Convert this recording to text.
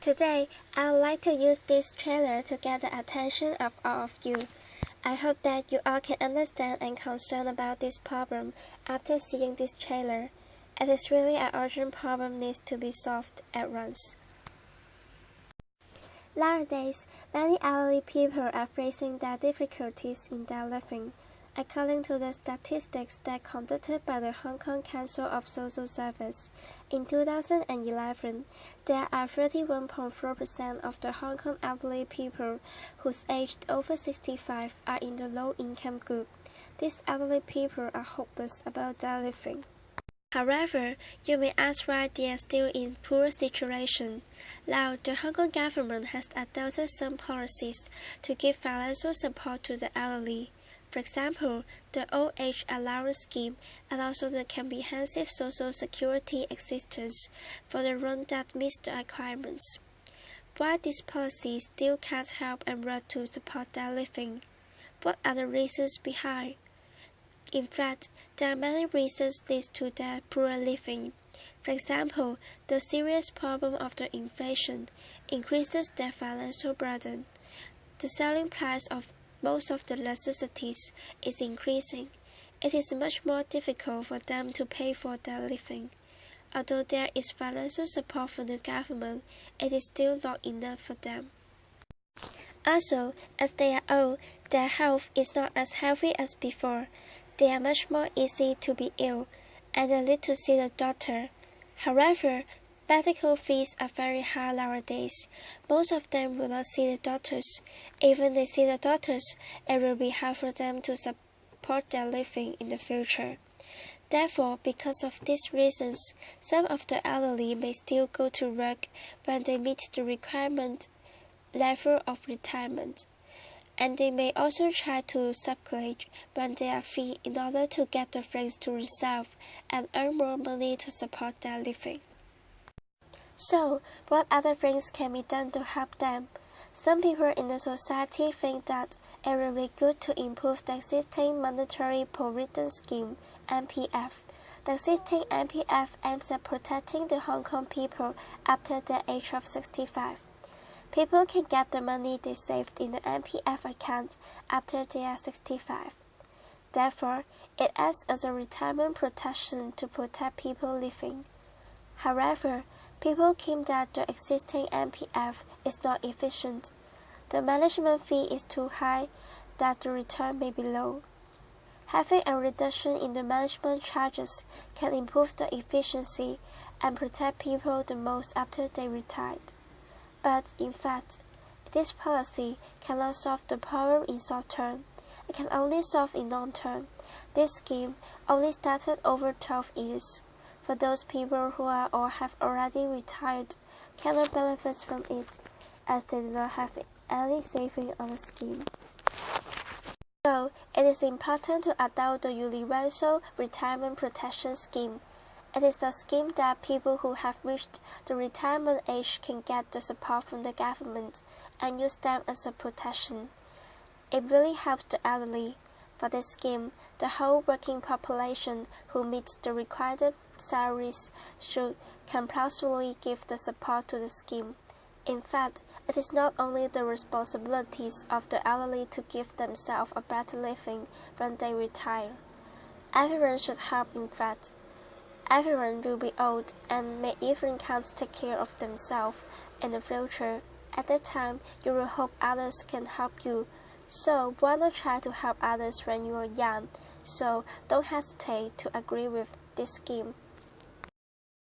Today, I would like to use this trailer to get the attention of all of you. I hope that you all can understand and concern about this problem after seeing this trailer. It is really an urgent problem needs to be solved at once. Nowadays, many elderly people are facing their difficulties in their living. According to the statistics that conducted by the Hong Kong Council of Social Service, in 2011, there are 31.4% of the Hong Kong elderly people whose aged over 65 are in the low-income group. These elderly people are hopeless about their living. However, you may ask why they are still in poor situation. Now, the Hong Kong government has adopted some policies to give financial support to the elderly. For example, the Old Age Allowance Scheme and also the Comprehensive Social Security Assistance for the ones that meet the requirements. Why these policies still can't help and work to support their living? What are the reasons behind? In fact, there are many reasons lead to their poor living. For example, the serious problem of the inflation increases their financial burden. The selling price of most of the necessities is increasing. It is much more difficult for them to pay for their living. Although there is financial support from the government, it is still not enough for them. Also, as they are old, their health is not as healthy as before. They are much more easy to be ill, and they need to see the doctor. However, medical fees are very high nowadays. Most of them will not see the doctors. Even they see the doctors, it will be hard for them to support their living in the future. Therefore, because of these reasons, some of the elderly may still go to work when they meet the requirement level of retirement. And they may also try to sublet when they are free in order to get the things to themselves and earn more money to support their living. So, what other things can be done to help them? Some people in the society think that it will be good to improve the existing Mandatory Provident Scheme, MPF. The existing MPF aims at protecting the Hong Kong people after the age of 65. People can get the money they saved in the MPF account after they are 65. Therefore, it acts as a retirement protection to protect people living. However, people claim that the existing MPF is not efficient. The management fee is too high, that the return may be low. Having a reduction in the management charges can improve the efficiency and protect people the most after they retired. But in fact, this policy cannot solve the problem in short term. It can only solve in long term. This scheme only started over 12 years. For those people who are or have already retired, cannot benefit from it, as they do not have any saving on the scheme. So, it is important to adopt the Universal Retirement Protection Scheme. It is the scheme that people who have reached the retirement age can get the support from the government and use them as a protection. It really helps the elderly. For this scheme, the whole working population who meets the required salaries should compulsorily give the support to the scheme. In fact, it is not only the responsibilities of the elderly to give themselves a better living when they retire. Everyone should help in fact. Everyone will be old and may even can't take care of themselves in the future. At that time, you will hope others can help you. So why not try to help others when you are young? So don't hesitate to agree with this scheme.